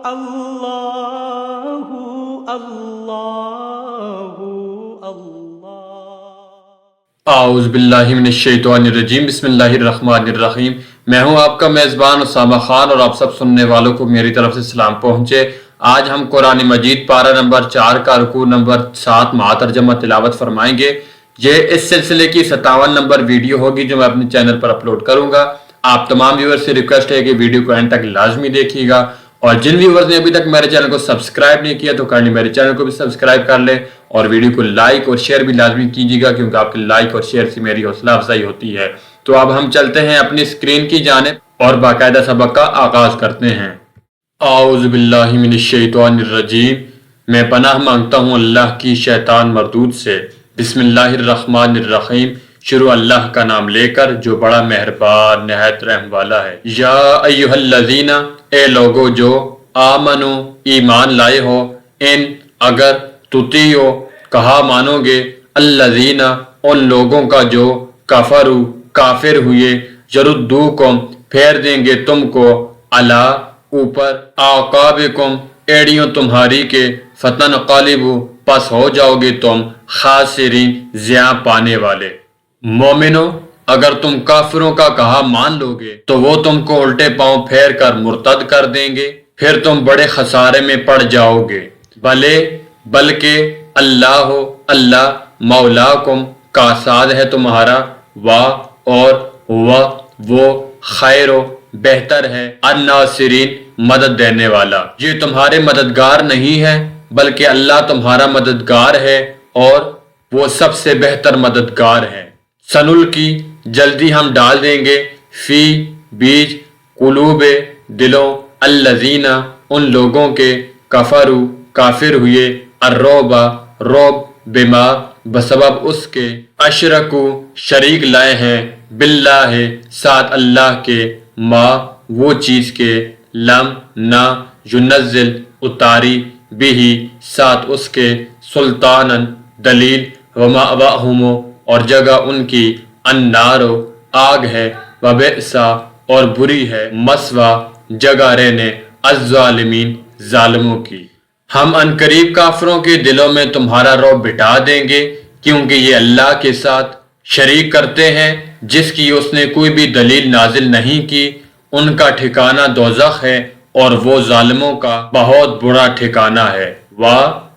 اللہ اللہ اللہ۔ اعوذ باللہ من الشیطان الرجیم، بسم اللہ الرحمن الرحیم۔ میں ہوں آپ کا میزبان اسامہ خان اور آپ سب سننے والوں کو میری طرف سے سلام پہنچے۔ آج ہم قرآن مجید پارہ نمبر 4 کا رکوع نمبر 7 مع ترجمہ تلاوت فرمائیں گے۔ یہ اس سلسلے کی 57 نمبر ویڈیو ہوگی جو میں اپنے چینل پر اپلوڈ کروں گا۔ آپ تمام ویور سے ریکویسٹ ہے کہ ویڈیو کو اینڈ تک لازمی دیکھیے گا، اور جن ویورز نے ابھی تک میرے چینل کو سبسکرائب نہیں کیا تو کائنڈلی میرے چینل کو بھی سبسکرائب کر لیں، اور ویڈیو کو لائک اور شیئر بھی لازمی کیجیے گا، کیونکہ آپ کے لائک اور شیئر سے میری حوصلہ افزائی ہوتی ہے۔ تو اب ہم چلتے ہیں اپنی اسکرین کی جانب اور باقاعدہ سبق کا آغاز کرتے ہیں۔ اعوذ باللہ من الشیطان الرجیم، میں پناہ مانگتا ہوں اللہ کی شیطان مردود سے۔ بسم اللہ الرحمن الرحیم، شروع اللہ کا نام لے کر جو بڑا مہربان نہایت رحم والا ہے۔ یا ایھا الذین، اے لوگو جو آمنو ایمان لائے ہو، ان اگر تطیعو کہا مانو گے، الذین ان لوگوں کا جو کفرو کافر ہوئے، یردوکم پھیر دیں گے تم کو، علی اوپر، اعقابکم ایڑیوں تمہاری کے، فتنقلبوا پس ہو جاؤ گے تم خاسرین زیاں پانے والے۔ مومنو اگر تم کافروں کا کہا مان لو گے تو وہ تم کو الٹے پاؤں پھیر کر مرتد کر دیں گے، پھر تم بڑے خسارے میں پڑ جاؤ گے۔ بلکہ اللہ مولاکم کاساد ہے تمہارا، اور وہ خیر و بہتر ہے، الناصرین مدد دینے والا۔ یہ تمہارے مددگار نہیں ہے بلکہ اللہ تمہارا مددگار ہے، اور وہ سب سے بہتر مددگار ہے۔ سنلقی جلدی ہم ڈال دیں گے، فی بیچ، قلوب دلوں، الذین ان لوگوں کے، کفرو کافر ہوئے، الرعب رعب، بما بسبب اس کے، اشرکو شریک لائے ہیں، باللہ ساتھ اللہ کے، ما وہ چیز کے، لم نہ، ینزل اتاری، بھی ساتھ اس کے، سلطانن دلیل، ومأواہم اور جگہ ان کی، النار آگ ہے، وبئسا اور بری ہے، مثوی جگہ رہنے، الظالمین ظالموں کی۔ ہم عنقریب کافروں کے دلوں میں تمہارا رعب بٹھا دیں گے، کیونکہ یہ اللہ کے ساتھ شریک کرتے ہیں جس کی اس نے کوئی بھی دلیل نازل نہیں کی۔ ان کا ٹھکانہ دوزخ ہے، اور وہ ظالموں کا بہت برا ٹھکانہ ہے۔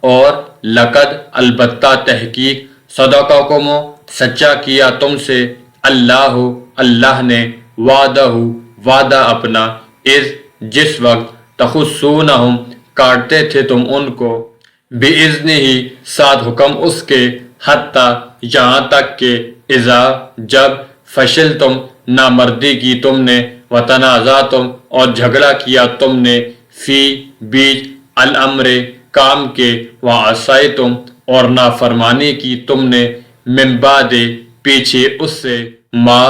اور لقد البتہ تحقیق، صدقکم سچا کیا تم سے، اللہ نے، وعدہ اپنا، جس وقت تخصونہم کاٹتے تھے تم ان کو، بِإِذْنِهِ ساتھ حکم اس کے، حتیٰ یہاں تک کہ، اذا جب، فشلتم نامردی کی تم نے، وتنازعتم اور جھگڑا کیا تم نے، فی بیچ، الامر کام کے، وعصیتم اور نافرمانی کی تم نے، من بعد پیچھے اس سے، ما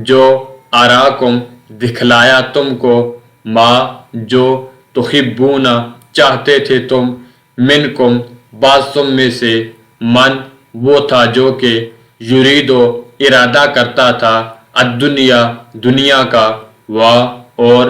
جو، اراکم دکھلایا تم کو، ما جو، تحبون چاہتے تھے تم، منکم بعض تم میں سے، من وہ تھا جو کہ، یریدو ارادہ کرتا تھا، الدنیا دنیا کا، اور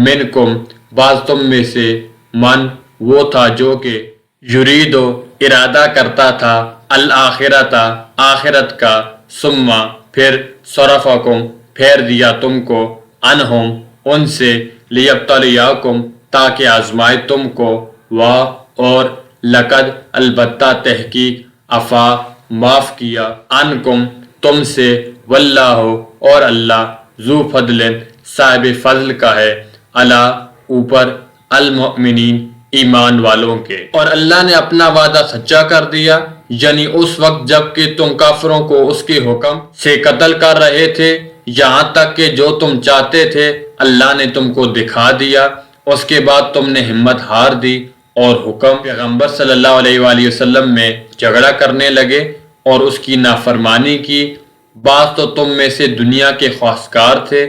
منکم بعض تم میں سے، من وہ تھا جو کہ، یریدو ارادہ کرتا تھا، الآخرۃ آخرت کا، ثم پھر، صرفکم پھیر دیا تم کو، عنہم ان سے، لیبتلیاکم تاکہ آزمائے تم کو، اور لقد البتہ تحقیق، عفا معاف کیا، عنکم تم سے، واللہ اور اللہ، ذو فضل صاحب فضل کا ہے، علی اوپر، المؤمنین ایمان والوں کے۔ اور اللہ نے اپنا وعدہ سچا کر دیا، یعنی اس وقت جب کہ تم کافروں کو اس کے حکم سے قتل کر رہے تھے، یہاں تک کہ جو تم چاہتے تھے اللہ نے تم کو دکھا دیا۔ اس کے بعد تم نے ہمت ہار دی اور حکم پیغمبر صلی اللہ علیہ وآلہ وسلم میں جھگڑا کرنے لگے اور اس کی نافرمانی کی۔ بعض تو تم میں سے دنیا کے خواستگار تھے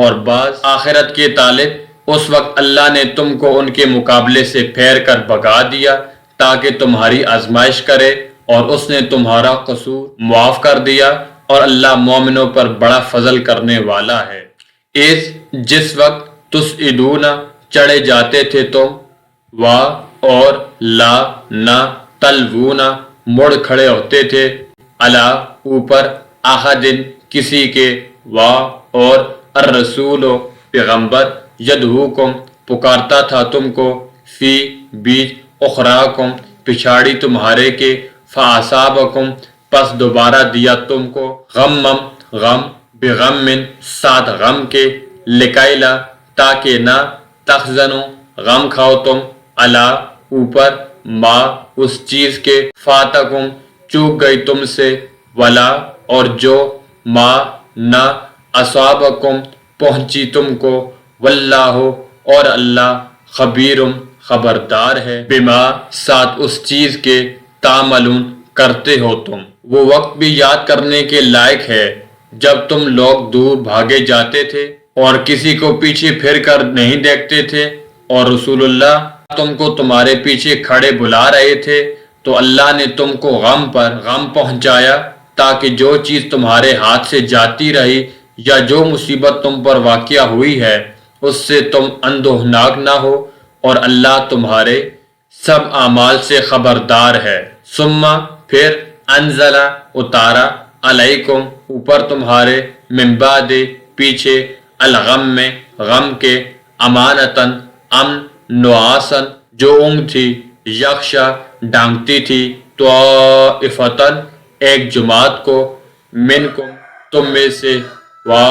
اور بعض آخرت کے طالب۔ اس وقت اللہ نے تم کو ان کے مقابلے سے پھیر کر بھگا دیا تاکہ تمہاری آزمائش کرے، اور اس نے تمہارا قصور معاف کر دیا، اور اللہ مومنوں پر بڑا فضل کرنے والا ہے۔ جس وقت تسعدون چڑھے جاتے تھے تم، وا اور لا نہ تلونا مڑ کھڑے ہوتے تھے الا اوپر احدن کسی کے وا اور الرسول پیغمبر یدعوکم پکارتا تھا تم کو فی بیچ اخراکم پچھاڑی تمہارے کے فاصابکم پس دوبارہ دیا تم کو غمم غم بغم ساتھ غم کے لکیلا تاکہ نہ تخزنو غم کھاؤ تم علا اوپر ما اس چیز کے فاتکم چوک گئی تم سے ولا اور جو ما نہ اصابکم پہنچی تم کو واللہ اور اللہ خبیرم خبردار ہے بما ساتھ اس چیز کے تعملون کرتے ہو تم۔ وہ وقت بھی یاد کرنے کے لائق ہے جب تم لوگ دور بھاگے جاتے تھے اور کسی کو پیچھے پھر کر نہیں دیکھتے تھے اور رسول اللہ تم کو تمہارے پیچھے کھڑے بلا رہے تھے تو اللہ نے تم کو غم پر غم پہنچایا تاکہ جو چیز تمہارے ہاتھ سے جاتی رہی یا جو مصیبت تم پر واقع ہوئی ہے اس سے تم اندوہناک نہ ہو اور اللہ تمہارے سب اعمال سے خبردار ہے۔ ثم پھر انزل اتارا علیکم اوپر تمہارے من بعد پیچھے الغم میں غم کے امانتن امن نعاسن جو اونگ تھی یخشا ڈانگتی تھی طائفتن ایک جماعت کو منکم تم میں سے وا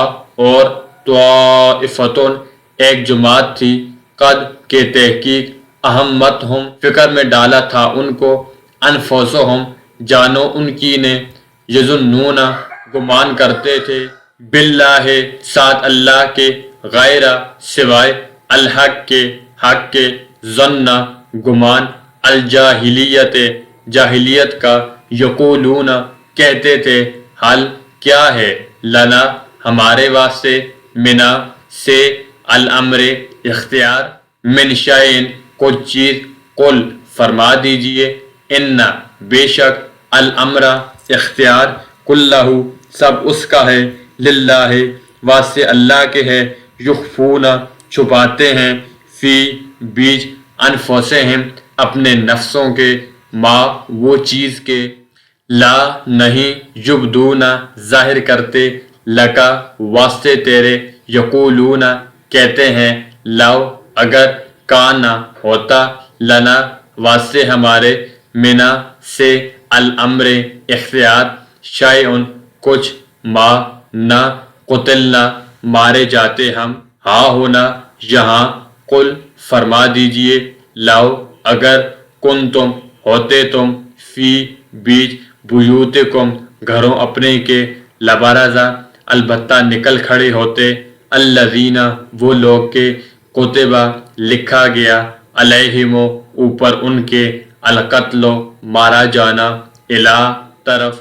اور طائفتن ایک جماعت تھی قد کے تحقیق اہمتہم فکر میں ڈالا تھا ان کو انفسہم جانو ان کی نے یظنون گمان کرتے تھے باللہ ساتھ اللہ کے غیر سوائے الحق کے حق کے ظن گمان الجاہلیت جاہلیت کا یقولون کہتے تھے حل کیا ہے لنا ہمارے واسطے منا سے الامر اختیار من شیئن کچھ چیز قل فرما دیجئے ان بے شک الامر اختیار کلہ سب اس کا ہے للہ واسطے اللہ کے ہے یخفون چھپاتے ہیں فی بیچ انفسہم اپنے نفسوں کے ما وہ چیز کے لا نہیں یبدون ظاہر کرتے لکا واسطے تیرے یقولون کہتے ہیں لو اگر کانا ہوتا لنا واسطے ہمارے منا سے الامر اختیار شیئن کچھ ما نہ قتلنا مارے جاتے ہم ہاں ہونا یہاں قل فرما دیجئے لو اگر کنتم ہوتے تم فی بیچ بیوتکم گھروں اپنے کے لبرزا البتہ نکل کھڑے ہوتے الذین وہ لوگ کے کتبہ لکھا گیا علیہم اوپر ان کے القتل مارا جانا الا طرف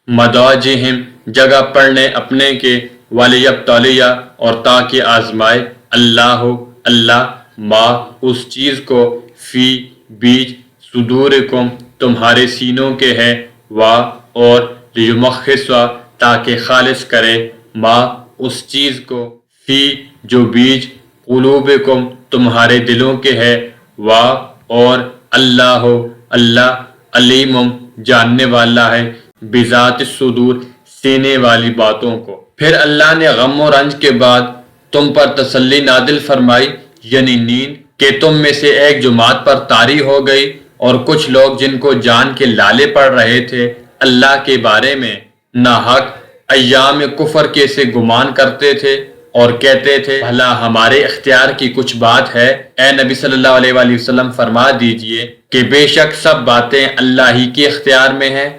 مضاجہم جگہ پڑنے اپنے کے ولیبتلیہ اور تاکہ آزمائے اللہ ما اس چیز کو فی بیچ صدورکم تمہارے سینوں کے ہے وا اور لیمخص تاکہ خالص کرے ما اس چیز کو فی جو بیچ قلوبکم تمہارے دلوں کے ہے وا اور اللہ علیم جاننے والا ہے بذات الصدور سینے والی باتوں کو۔ پھر اللہ نے غم و رنج کے بعد تم پر تسلی نازل فرمائی یعنی نیند کہ تم میں سے ایک جماعت پر طاری ہو گئی اور کچھ لوگ جن کو جان کے لالے پڑ رہے تھے اللہ کے بارے میں ناحق ایام کفر کے سے گمان کرتے تھے اور کہتے تھے بھلا ہمارے اختیار کی کچھ بات ہے۔ اے نبی صلی اللہ علیہ وآلہ وسلم فرما دیجئے کہ بے شک سب باتیں اللہ ہی کے اختیار میں ہیں۔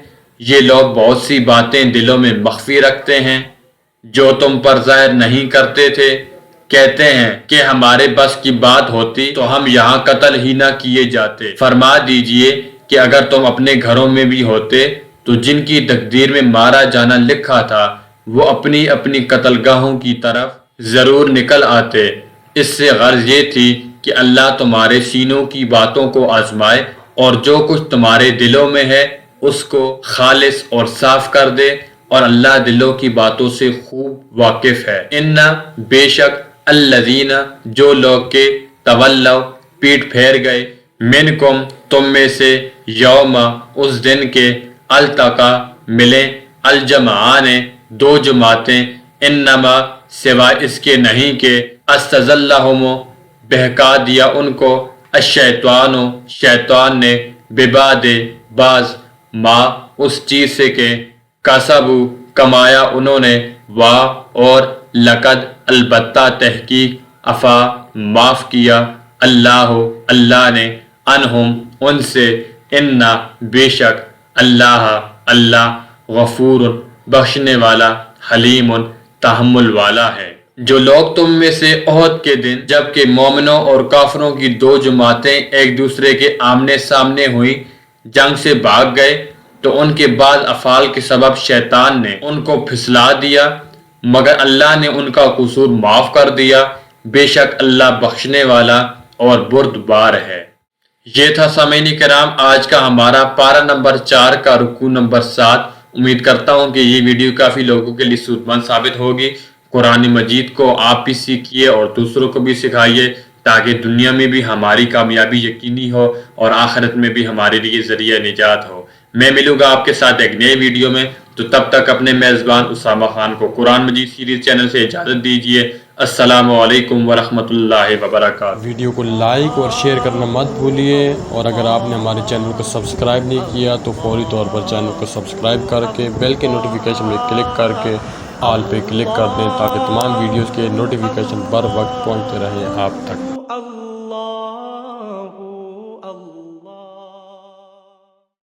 یہ لوگ بہت سی باتیں دلوں میں مخفی رکھتے ہیں جو تم پر ظاہر نہیں کرتے تھے، کہتے ہیں کہ ہمارے بس کی بات ہوتی تو ہم یہاں قتل ہی نہ کیے جاتے۔ فرما دیجئے کہ اگر تم اپنے گھروں میں بھی ہوتے تو جن کی تقدیر میں مارا جانا لکھا تھا وہ اپنی اپنی قتل گاہوں کی طرف ضرور نکل آتے۔ اس سے غرض یہ تھی کہ اللہ تمہارے سینوں کی باتوں کو آزمائے اور جو کچھ تمہارے دلوں میں ہے اس کو خالص اور صاف کر دے، اور اللہ دلوں کی باتوں سے خوب واقف ہے۔ ان بے شک الذین جو لوگ کے تولوا پیٹ پھیر گئے منکم تم میں سے یوم اس دن کے التقا ملے الجمعان دو جماعتیں انما سوائے اس کے نہیں کہ استزلہم بہکا دیا ان کو الشیطان شیطان نے ببعد بعض ما اس چیز سے کہ کسبو کمایا انہوں نے وا اور لقد البتہ تحقیق عفا معاف کیا اللہ نے انہم ان سے انا بے شک اللہ غفور بخشنے والا حلیم تحمل والا ہے۔ جو لوگ تم میں سے احد کے دن جبکہ مومنوں اور کافروں کی دو جماعتیں ایک دوسرے کے آمنے سامنے ہوئی جنگ سے بھاگ گئے تو ان کے بعض افعال کے سبب شیطان نے ان کو پھسلا دیا مگر اللہ نے ان کا قصور معاف کر دیا بے شک اللہ بخشنے والا اور بردبار ہے۔ یہ تھا سامعین کرام آج کا ہمارا پارہ نمبر 4 کا رکوع نمبر 7۔ امید کرتا ہوں کہ یہ ویڈیو کافی لوگوں کے لیے سود مند ثابت ہوگی۔ قرآن مجید کو آپ بھی سیکھیے اور دوسروں کو بھی سکھائیے تاکہ دنیا میں بھی ہماری کامیابی یقینی ہو اور آخرت میں بھی ہمارے لیے ذریعہ نجات ہو۔ میں ملوں گا آپ کے ساتھ ایک نئے ویڈیو میں، تو تب تک اپنے میزبان اسامہ خان کو قرآن مجید سیریز چینل سے اجازت دیجیے۔ السلام علیکم ورحمۃ اللہ وبرکاتہ۔ ویڈیو کو لائک اور شیئر کرنا مت بھولیے، اور اگر آپ نے ہمارے چینل کو سبسکرائب نہیں کیا تو فوری طور پر چینل کو سبسکرائب کر کے بیل کے نوٹیفیکیشن میں کلک کر کے آل پہ کلک کر دیں تاکہ تمام ویڈیوز کے نوٹیفیکیشن بر وقت پہنچتے رہیں آپ تک۔